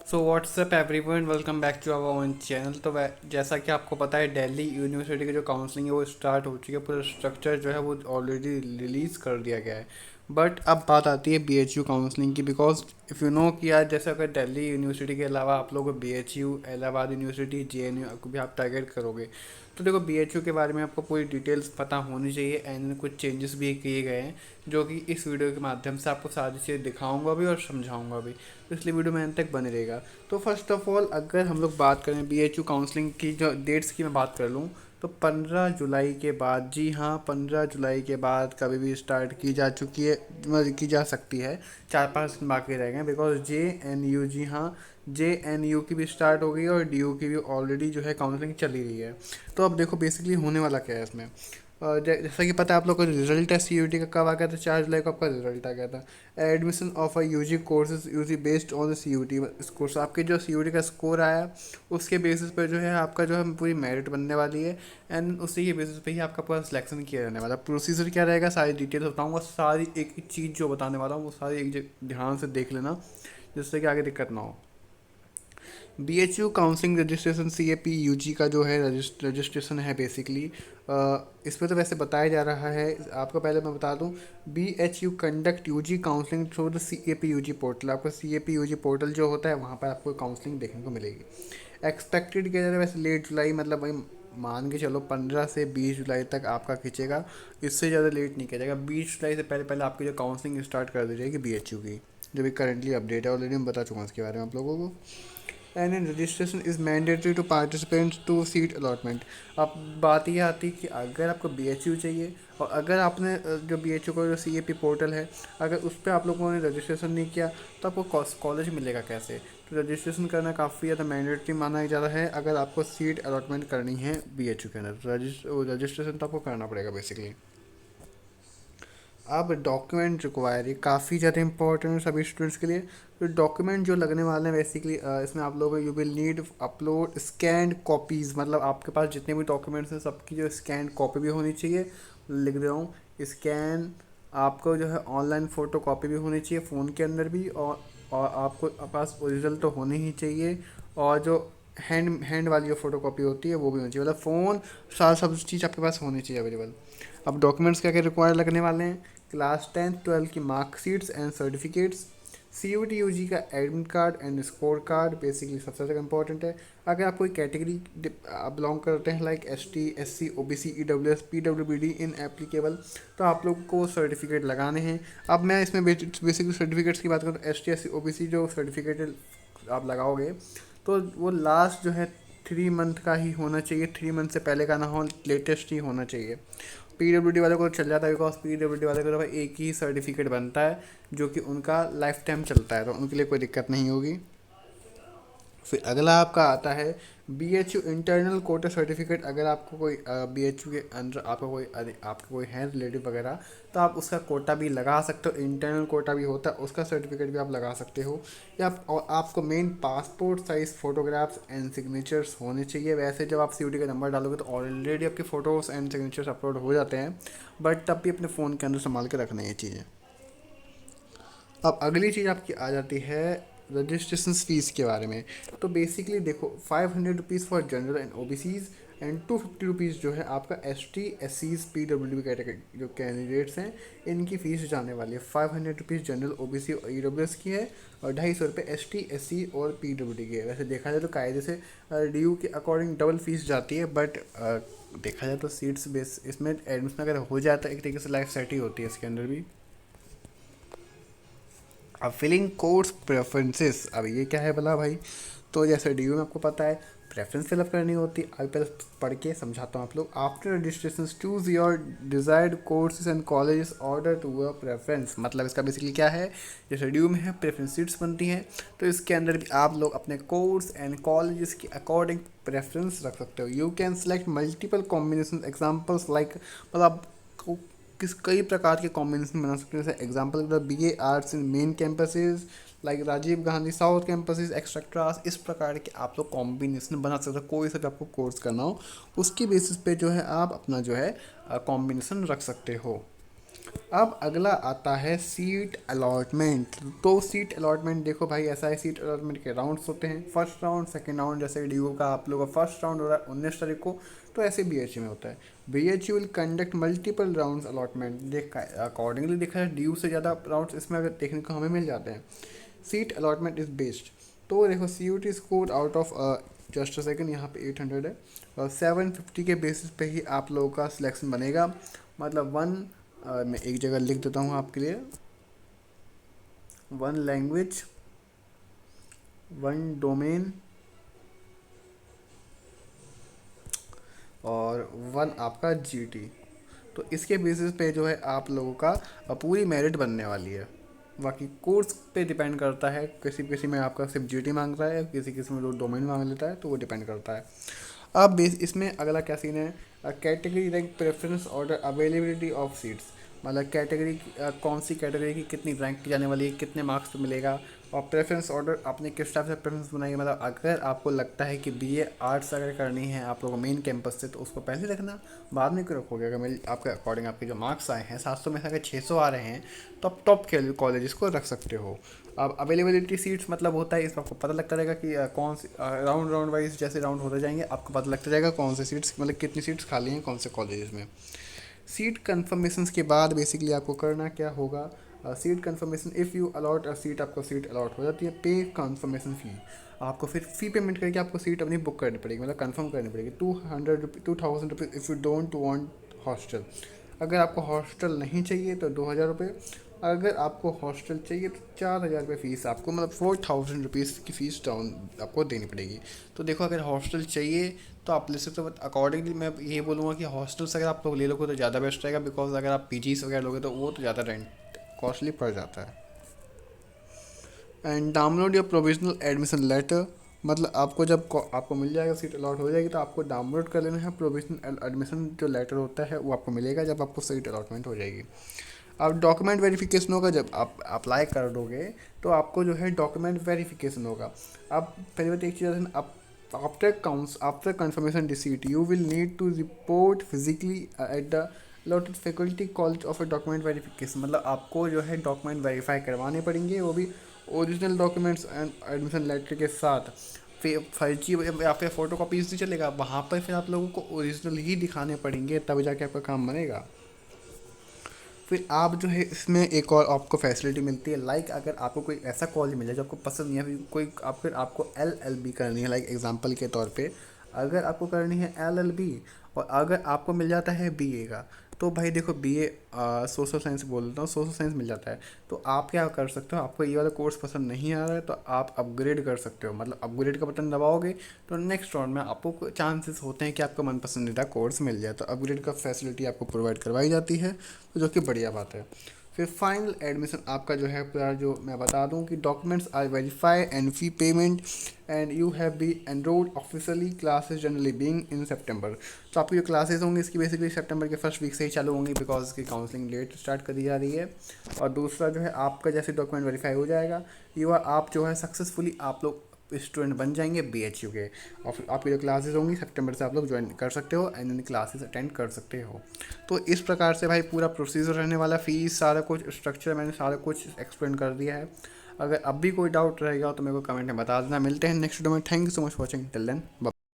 So what's up everyone, welcome back to our own channel. तो जैसा कि आपको पता है, दिल्ली यूनिवर्सिटी की जो काउंसलिंग है वो स्टार्ट हो चुकी है। पूरा स्ट्रक्चर जो है वो ऑलरेडी रिलीज़ कर दिया गया है। बट अब बात आती है बीएचयू काउंसलिंग की, बिकॉज इफ़ यू नो कि यार, जैसे अगर दिल्ली यूनिवर्सिटी के अलावा आप लोग बीएचयू, इलाहाबाद यूनिवर्सिटी, जेएनयू को भी आप टारगेट करोगे, तो देखो बीएचयू के बारे में आपको पूरी डिटेल्स पता होनी चाहिए। एंड कुछ चेंजेस भी किए गए हैं जो कि इस वीडियो के माध्यम से आपको सारी चीज़ें दिखाऊंगा भी और समझाऊंगा भी। तो इसलिए वीडियो में अंत तक बने रहेगा। तो फर्स्ट ऑफ ऑल, अगर हम लोग बात करें बीएचयू काउंसलिंग की जो डेट्स की मैं बात कर लूँ, तो 15 जुलाई के बाद, जी हाँ, 15 जुलाई के बाद कभी भी स्टार्ट की जा चुकी है, मतलब की जा सकती है। 4-5 दिन बाकी रह गए, बिकॉज जेएनयू, जी हाँ, जेएनयू की भी स्टार्ट हो गई है और डीयू की भी ऑलरेडी जो है काउंसलिंग चली रही है। तो अब देखो बेसिकली होने वाला क्या है इसमें। जैसा कि पता है आप लोग को, रिजल्ट है सीयूटी का कब आ गया था, 4 जुलाई को आपका रिजल्ट आ गया था। Admission of a UG courses UG based on the CUET course, आपके जो सीयूटी का स्कोर आया उसके बेसिस पर जो है आपका जो है पूरी मेरिट बनने वाली है। एंड उसी के बेसिस पे ही आपका पूरा सिलेक्शन किया जाने वाला है। प्रोसीजर क्या रहेगा, सारी डिटेल्स बताऊंगा, सारी एक एक चीज़ जो बताने वाला हूँ वो सारी एक ध्यान से देख लेना, जिससे कि आगे दिक्कत ना हो। BHU counselling registration, CAP UG का जो है रजिस्ट्रेशन है बेसिकली। इसमें तो वैसे बताया जा रहा है, आपको पहले मैं बता दूं, BHU conduct UG counselling through the CAP UG portal. आपका सीएपी यूजी पोर्टल जो होता है वहाँ पर आपको काउंसलिंग देखने को मिलेगी। एक्सपेक्टेड किया जा रहा है वैसे लेट जुलाई, मतलब भाई मान के चलो 15 से 20 जुलाई तक आपका खींचेगा। इससे ज़्यादा लेट नहीं किया जाएगा। 20 जुलाई से पहले पहले आपकी जो काउंसलिंग स्टार्ट कर दी जाएगी बीएचयू की, जो भी करंटली अपडेट है। ऑलरेडी मैं बता चुका हूँ इसके बारे में आप लोगों को। And in registration is mandatory to participants to seat allotment. अब बात ये आती है कि अगर आपको बीएचयू चाहिए और अगर आपने जो बीएचयू का जो सीएपी पोर्टल है, अगर उस पर आप लोगों ने रजिस्ट्रेशन नहीं किया तो आपको कॉलेज मिलेगा कैसे। तो रजिस्ट्रेशन करना काफ़ी ज़्यादा मैंडेटरी माना जाता है अगर आपको सीट अलॉटमेंट करनी है बीएचयू के अंदर। रजिस्ट्रेशन तो आपको करना पड़ेगा बेसिकली। अब डॉक्यूमेंट रिक्वायर, ये काफ़ी ज़्यादा इंपॉर्टेंट है सभी स्टूडेंट्स के लिए। तो डॉक्यूमेंट जो लगने वाले हैं बेसिकली, इसमें आप लोग you will need upload scanned copies, मतलब आपके पास जितने भी डॉक्यूमेंट्स हैं सबकी जो स्कैन कॉपी भी होनी चाहिए। लिख दे रहा हूँ, स्कैन। आपको जो है ऑनलाइन फ़ोटो कॉपी भी होनी चाहिए फ़ोन के अंदर भी, और आपको पास ओरिजिनल तो होनी ही चाहिए। और जो हैंड वाली जो फ़ोटो कॉपी होती है वो भी होनी चाहिए, मतलब फ़ोन, सारा सब चीज़ आपके पास होनी चाहिए अवेलेबल। अब डॉक्यूमेंट्स क्या क्या रिक्वायर लगने वाले हैं, क्लास 10 12 की marksheets and certificates, C U T U G का admit card and score card, basically सबसे ज़्यादा इंपॉर्टेंट है। अगर आप कोई कैटेगरी बिलोंग करते हैं like ST, SC, OBC, EWS, पीडब्ल्यूबीडी इन एप्लीकेबल, तो आप लोग को सर्टिफिकेट लगाने हैं। अब मैं इसमें बेसिकली सर्टिफिकेट्स की बात करूँ तो S T, S C, OBC जो सर्टिफिकेट आप लगाओगे तो वो लास्ट जो है 3 मंथ का ही होना चाहिए। 3 मंथ से पहले का ना हो, लेटेस्ट ही होना चाहिए। पीडब्ल्यूडी वाले को चल जाता है, बिकॉज पीडब्ल्यूडी वाले को तो भाई एक ही सर्टिफिकेट बनता है जो कि उनका लाइफ टाइम चलता है, तो उनके लिए कोई दिक्कत नहीं होगी। फिर अगला आपका आता है बीएचयू इंटरनल कोटा सर्टिफिकेट। अगर आपको कोई बीएचयू के अंदर आपका कोई है रिलेटिव वगैरह, तो आप उसका कोटा भी लगा सकते हो। इंटरनल कोटा भी होता है, उसका सर्टिफिकेट भी आप लगा सकते हो। और आपको main passport size photographs and signatures होने चाहिए। वैसे जब आप सीयूटी का नंबर डालोगे तो ऑलरेडी आपके फ़ोटोज़ एंड सिग्नेचर्स अपलोड हो जाते हैं, बट तब भी अपने फ़ोन के अंदर संभाल के रखना ये चीज़ें। अब अगली चीज़ आपकी आ जाती है रजिस्ट्रेशन फ़ीस के बारे में। तो बेसिकली देखो, 500 rupees for general and OBCs and 250 rupees जो है आपका S T, S Cs, P W category जो कैंडिडेट्स हैं, इनकी फ़ीस जाने वाली है। 500 रुपीज़ जनरल, ओबीसी और ई डब्ल्यू एस की है, और 250 रुपये एस टी, एस सी और पी डब्ल्यू डी की है। वैसे देखा जाए तो कायदे से डी यू के अकॉर्डिंग डबल फीस जाती है, बट देखा जाए तो सीट्स बेस इसमें एडमिशन अगर हो जाता है एक तरीके से लाइफ सेट ही होती है इसके अंदर भी। अब फिलिंग कोर्स प्रेफरेंसेस, अब ये क्या है भला भाई। तो जैसे डी में आपको पता है प्रेफरेंस फिलअप करनी होती है। अभी पहले पढ़ के समझाता हूँ आप लोग। After registration choose your desired courses and colleges order to your preference, मतलब इसका बेसिकली क्या है, जैसे डी में है प्रेफरेंस सीट्स बनती हैं, तो इसके अंदर भी आप लोग अपने कोर्स एंड कॉलेजेस के अकॉर्डिंग प्रेफरेंस रख सकते हो। You can select multiple combination examples like, मतलब कई प्रकार के कॉम्बिनेशन बना सकते हैं। जैसे example B A arts in main campuses like Rajiv Gandhi south campuses etcetera. इस प्रकार के आप लोग कॉम्बिनेशन बना सकते हो। कोई सा भी आपको कोर्स करना हो उसकी बेसिस पे जो है आप अपना जो है कॉम्बिनेशन रख सकते हो। अब अगला आता है सीट अलॉटमेंट। तो सीट अलॉटमेंट देखो भाई ऐसा है, सीट अलॉटमेंट के राउंड्स होते हैं, फर्स्ट राउंड, सेकंड राउंड। जैसे डी का आप लोगों का फर्स्ट राउंड हो रहा है 19 तारीख को, तो ऐसे BHU में होता है। BHU will conduct multiple rounds allotment. देखा अकॉर्डिंगली देखा है DU से ज़्यादा राउंड्स इसमें अगर देखने को हमें मिल जाते हैं। सीट अलॉटमेंट इज बेस्ड, तो देखो CUT score out of just a second, यहाँ पे 800 है और 750 के बेसिस पे ही आप लोगों का सिलेक्शन बनेगा। मतलब मैं एक जगह लिख देता हूँ आपके लिए, 1 लैंग्वेज, 1 डोमेन और 1 आपका GT। तो इसके बेसिस पे जो है आप लोगों का पूरी मेरिट बनने वाली है। बाकी कोर्स पे डिपेंड करता है, किसी किसी में आपका सिर्फ GT मांगता है, किसी किसी में जो डोमेन मांग लेता है, तो वो डिपेंड करता है। अब बेस इसमें अगला क्या सीन है, category rank preference order availability of seats. मतलब कैटेगरी कौन सी कैटेगरी की कितनी रैंक की जाने वाली है, कितने मार्क्स पे मिलेगा, और प्रेफरेंस ऑर्डर आपने किस टाइप से प्रेफरेंस बनाई है। मतलब अगर आपको लगता है कि BA आर्ट्स अगर करनी है आप लोगों को मेन कैंपस से, तो उसको पहले रखना, बाद में क्यों रखोगे। अगर मेरे आपके अकॉर्डिंग आपके जो मार्क्स आए हैं 700 में से अगर 600 आ रहे हैं, तो आप टॉप कॉलेजेस को रख सकते हो। अब अवेलेबिलिटी सीट्स मतलब होता है, इसमें आपको पता लगता रहेगा कि कौन सी राउंड राउंड वाइज जैसे राउंड होते जाएंगे आपको पता लगता रहेगा कौन से सीट्स, मतलब कितनी सीट्स खाली हैं कौन से कॉलेजेस में। सीट कन्फर्मेशन के बाद बेसिकली आपको करना क्या होगा, seat confirmation, if you allot a seat, आपको सीट अलॉट हो जाती है, पे कन्फर्मेशन फ़ी। आपको फिर फ़ी पेमेंट करके आपको सीट अपनी बुक करनी पड़ेगी, मतलब कंफर्म करनी पड़ेगी। 2000 rupees if you don't want hostel. अगर आपको हॉस्टल नहीं चाहिए तो 2000 रुपये, अगर आपको हॉस्टल चाहिए तो 4000 रुपये फ़ीस आपको, मतलब 4000 रुपीज़ की फ़ीस डाउन आपको देनी पड़ेगी। तो देखो अगर हॉस्टल चाहिए तो आप ले सकते हो, बट अकॉर्डिंगली मैं ये बोलूँगा कि हॉस्टल्स अगर आप लोग ले लोगे तो ज़्यादा बेस्ट रहेगा, बिकॉज अगर आप PGs वगैरह लोगे तो वो तो ज़्यादा रेंट कॉस्टली पड़ जाता है। And download your provisional admission letter. मतलब आपको जब आपको मिल जाएगा, सीट अलॉट हो जाएगी, तो आपको डाउनलोड कर लेना है प्रोविजनल एडमिशन जो लेटर होता है, वो आपको मिलेगा जब आपको सीट अलॉटमेंट हो जाएगी। अब डॉक्यूमेंट वेरिफिकेशन होगा, जब आप अप्लाई कर दोगे तो आपको जो है डॉक्यूमेंट वेरिफिकेशन होगा। अब पहली बात एक चीज़ है, अब after confirmation receipt you will need to report physically at the allotted faculty college of a document verification. मतलब आपको जो है डॉक्यूमेंट वेरीफाई करवाने पड़ेंगे, वो भी original documents and admission letter के साथ। फिर फर्जी या फिर फोटो कॉपीज नहीं चलेगा, वहाँ पर फिर आप लोगों को ओरिजिनल ही दिखाने पड़ेंगे, तभी जाके आपका काम बनेगा। फिर आप जो है इसमें एक और आपको फैसिलिटी मिलती है, लाइक अगर आपको कोई ऐसा कॉलेज मिले जो आपको पसंद नहीं है, फिर कोई आप फिर आपको LLB करनी है, लाइक एग्जांपल के तौर पे अगर आपको करनी है LLB, और अगर आपको मिल जाता है BA का, तो भाई देखो BA सोशल साइंस बोल देता हूँ, सोशल साइंस मिल जाता है, तो आप क्या कर सकते हो, आपको ये वाला कोर्स पसंद नहीं आ रहा है तो आप अपग्रेड कर सकते हो। मतलब अपग्रेड का बटन दबाओगे तो नेक्स्ट राउंड में आपको चांसेस होते हैं कि आपका मन पसंदीदा कोर्स मिल जाए, तो अपग्रेड का फैसिलिटी आपको प्रोवाइड करवाई जाती है, तो जो कि बढ़िया बात है। फिर फाइनल एडमिशन आपका जो है पूरा, जो मैं बता दूं कि documents are verify and fee payment and you have be enrolled officially, classes generally being in सितंबर। तो आपकी जो क्लासेस होंगी इसकी बेसिकली सितंबर के फर्स्ट वीक से ही चालू होंगी, बिकॉज इसकी काउंसलिंग डेट स्टार्ट कर दी जा रही है। और दूसरा जो है आपका जैसे डॉक्यूमेंट वेरीफाई हो जाएगा, आप जो है सक्सेसफुली आप लोग स्टूडेंट बन जाएंगे BHU के, और फिर आपकी जो क्लासेस होंगी सितंबर से आप लोग ज्वाइन कर सकते हो एंड उन क्लासेस अटेंड कर सकते हो। तो इस प्रकार से भाई पूरा प्रोसीजर रहने वाला, फीस सारा कुछ स्ट्रक्चर मैंने सारा कुछ एक्सप्लेन कर दिया है। अगर अब भी कोई डाउट रहेगा तो मेरे को कमेंट में बता देना। मिलते हैं नेक्स्ट वीडियो में। Thank you so much watching, till then.